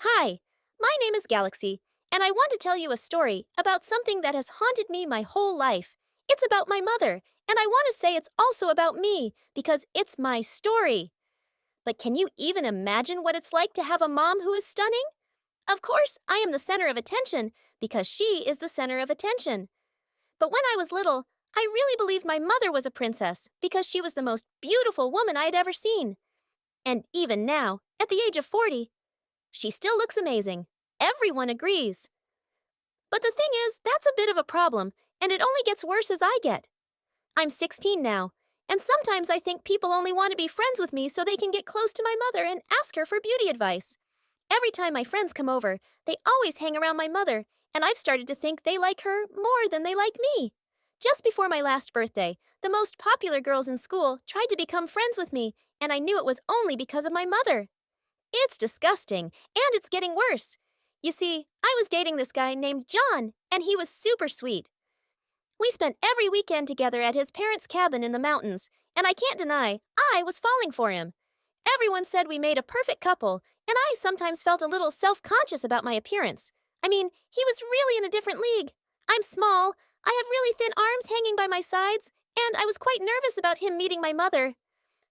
Hi, my name is Galaxy, and I want to tell you a story about something that has haunted me my whole life. It's about my mother, and I want to say it's also about me because it's my story. But can you even imagine what it's like to have a mom who is stunning? Of course, I am the center of attention because she is the center of attention. But when I was little, I really believed my mother was a princess because she was the most beautiful woman I had ever seen. And even now, at the age of 40, she still looks amazing. Everyone agrees. But the thing is, that's a bit of a problem, and it only gets worse as I get. I'm 16 now, and sometimes I think people only want to be friends with me so they can get close to my mother and ask her for beauty advice. Every time my friends come over, they always hang around my mother, and I've started to think they like her more than they like me. Just before my last birthday, the most popular girls in school tried to become friends with me, and I knew it was only because of my mother. It's disgusting, and it's getting worse. You see, I was dating this guy named John, and he was super sweet. We spent every weekend together at his parents' cabin in the mountains, and I can't deny, I was falling for him. Everyone said we made a perfect couple, and I sometimes felt a little self-conscious about my appearance. I mean, he was really in a different league. I'm small, I have really thin arms hanging by my sides, and I was quite nervous about him meeting my mother.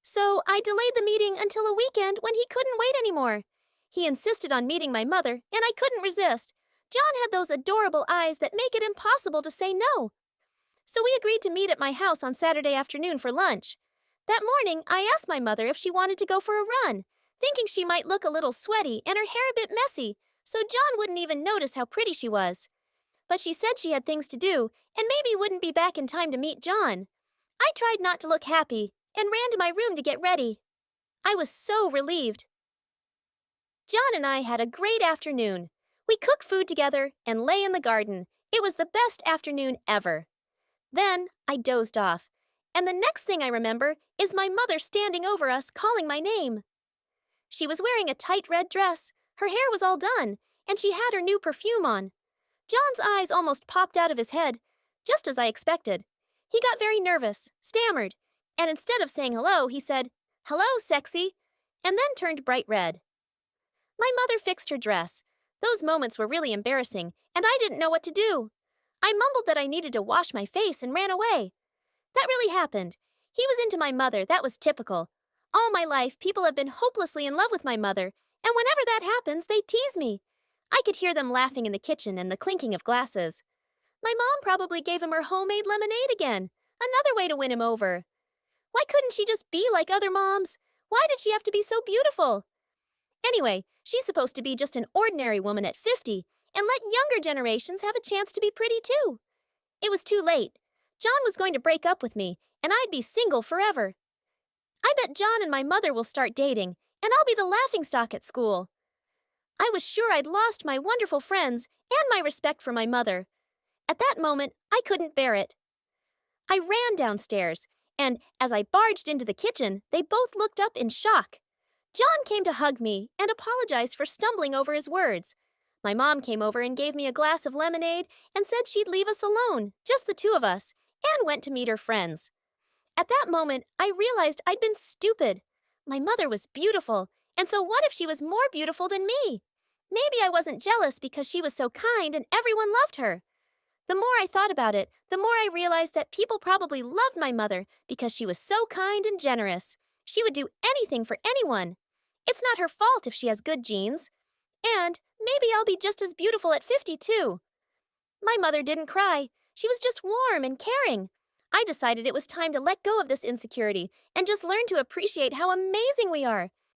So I delayed the meeting until a weekend when he couldn't wait anymore. He insisted on meeting my mother, and I couldn't resist. John had those adorable eyes that make it impossible to say no. So we agreed to meet at my house on Saturday afternoon for lunch. That morning, I asked my mother if she wanted to go for a run, thinking she might look a little sweaty and her hair a bit messy, so John wouldn't even notice how pretty she was. But she said she had things to do and maybe wouldn't be back in time to meet John. I tried not to look happy and ran to my room to get ready. I was so relieved. John and I had a great afternoon. We cooked food together and lay in the garden. It was the best afternoon ever. Then I dozed off, and the next thing I remember is my mother standing over us calling my name. She was wearing a tight red dress, her hair was all done, and she had her new perfume on. John's eyes almost popped out of his head, just as I expected. He got very nervous, stammered, and instead of saying hello, he said, "Hello, sexy," and then turned bright red. My mother fixed her dress. Those moments were really embarrassing, and I didn't know what to do. I mumbled that I needed to wash my face and ran away. That really happened. He was into my mother, that was typical. All my life, people have been hopelessly in love with my mother, and whenever that happens, they tease me. I could hear them laughing in the kitchen and the clinking of glasses. My mom probably gave him her homemade lemonade again. Another way to win him over. Why couldn't she just be like other moms? Why did she have to be so beautiful? Anyway, she's supposed to be just an ordinary woman at 50 and let younger generations have a chance to be pretty too. It was too late. John was going to break up with me, and I'd be single forever. I bet John and my mother will start dating, and I'll be the laughingstock at school. I was sure I'd lost my wonderful friends and my respect for my mother. At that moment, I couldn't bear it. I ran downstairs, and as I barged into the kitchen, they both looked up in shock. John came to hug me and apologized for stumbling over his words. My mom came over and gave me a glass of lemonade and said she'd leave us alone, just the two of us, and went to meet her friends. At that moment, I realized I'd been stupid. My mother was beautiful, and so what if she was more beautiful than me? Maybe I wasn't jealous because she was so kind and everyone loved her. The more I thought about it, the more I realized that people probably loved my mother because she was so kind and generous. She would do anything for anyone. It's not her fault if she has good genes. And maybe I'll be just as beautiful at 50 too. My mother didn't cry. She was just warm and caring. I decided it was time to let go of this insecurity and just learn to appreciate how amazing we are.